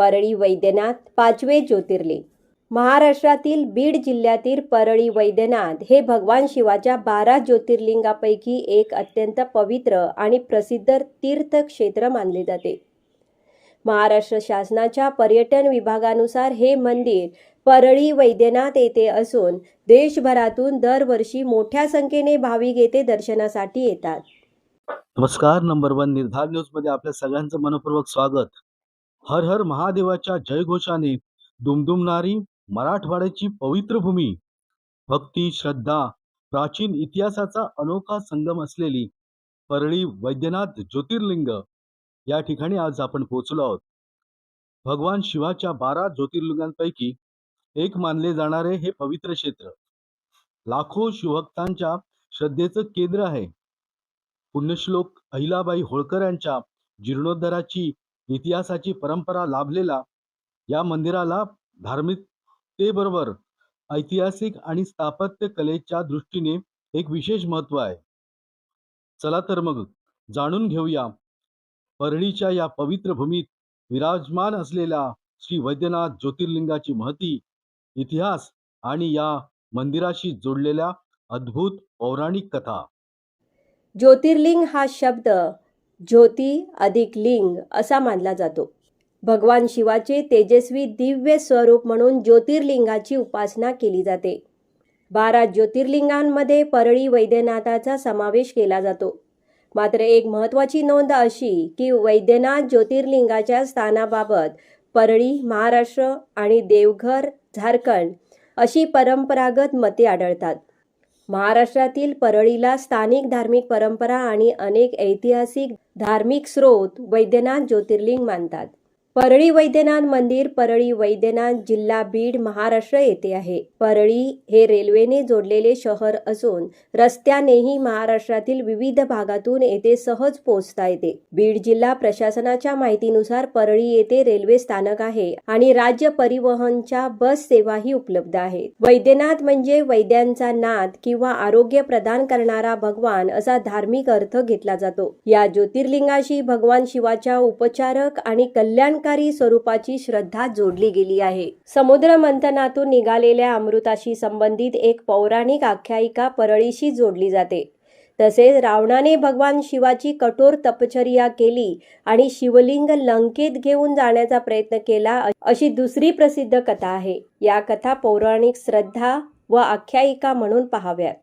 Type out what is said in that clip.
परळी वैद्यनाथ पाचवे ज्योतिर्लिंग। महाराष्ट्रातील बीड जिल्ह्यातील परळी वैद्यनाथ हे भगवान शिवाच्या 12 ज्योतिर्लिंगापैकी एक अत्यंत पवित्र आणि प्रसिद्ध तीर्थक्षेत्र मानले जाते। महाराष्ट्र शासनाच्या पर्यटन विभागानुसार हे मंदिर परळी वैद्यनाथ येथे असून देशभरातून दरवर्षी मोठ्या संख्येने भाविक येथे दर्शनासाठी येतात। नमस्कार, नंबर 1 निर्धार न्यूज मध्ये आपल्या सगळ्यांचं मनपूर्वक स्वागत। हर हर महादेवाच्या जयघोषाने दुमदुमणारी मराठवाड्याची पवित्र भूमी, भक्ती, श्रद्धा, प्राचीन इतिहासाचा अनोखा संगम असलेली परळी वैद्यनाथ ज्योतिर्लिंग या ठिकाणी आज आपण पोहोचलो आहोत। भगवान शिवाच्या 12 ज्योतिर्लिंगांपैकी एक मानले जाणारे हे पवित्र क्षेत्र लाखो शिवभक्तांच्या श्रद्धेचं केंद्र आहे। पुण्यश्लोक अहिल्याबाई होळकर यांच्या जीर्णोद्धाराची इतिहासाची परंपरा लाभलेला या मंदिराला धार्मिकतेबरोबर ऐतिहासिक आणि स्थापत्य कलेच्या दृष्टीने एक विशेष महत्त्व आहे। चला तर मग जाणून घेऊया परळीच्या या पवित्र भूमीत विराजमान असलेल्या श्री वैद्यनाथ ज्योतिर्लिंगाची महती, इतिहास आणि या मंदिराशी जोडलेल्या अद्भुत पौराणिक कथा। ज्योतिर्लिंग हा शब्द ज्योती अधिक लिंग असा मानला जातो। भगवान शिवाचे तेजस्वी दिव्य स्वरूप म्हणून ज्योतिर्लिंगाची उपासना केली जाते। 12 ज्योतिर्लिंगांमध्ये परळी वैद्यनाथाचा समावेश केला जातो। मात्र एक महत्त्वाची नोंद अशी की वैद्यनाथ ज्योतिर्लिंगाच्या स्थानाबाबत परळी महाराष्ट्र आणि देवघर झारखंड अशी परंपरागत मते आढळतात। महाराष्ट्रातील परळीला स्थानिक धार्मिक परंपरा आणि अनेक ऐतिहासिक धार्मिक स्रोत वैद्यनाथ ज्योतिर्लिंग मानतात। परळी वैद्यनाथ मंदिर परळी वैद्यनाथ जिल्हा बीड महाराष्ट्र येथे आहे। परळी हे रेल्वेने जोडलेले शहर असून रस्त्यानेही महाराष्ट्रातील विविध भागातून येथे सहज पोहोचता येते। बीड जिल्हा प्रशासनाच्या माहितीनुसार परळी येथे रेल्वे स्थानक आहे आणि राज्य परिवहनच्या बस सेवाही उपलब्ध आहेत। वैद्यनाथ म्हणजे वैद्यांचा नाथ किंवा आरोग्य प्रदान करणारा भगवान असा धार्मिक अर्थ घेतला जातो। या ज्योतिर्लिंगाशी भगवान शिवाच्या उपचारक आणि कल्याण स्वरूपाची श्रद्धा जोडली गेली आहे। समुद्र मंथनातून निघालेल्या अमृताशी संबंधित एक पौराणिक आख्यायिका परळीशी जोडली जाते। तसेच रावणाने भगवान शिवाची कठोर तपश्चर्या केली आणि शिवलिंग लंकेत घेऊन जाण्याचा प्रयत्न केला अशी दुसरी प्रसिद्ध कथा आहे। या कथा पौराणिक श्रद्धा व आख्यायिका म्हणून पाहाव्यात।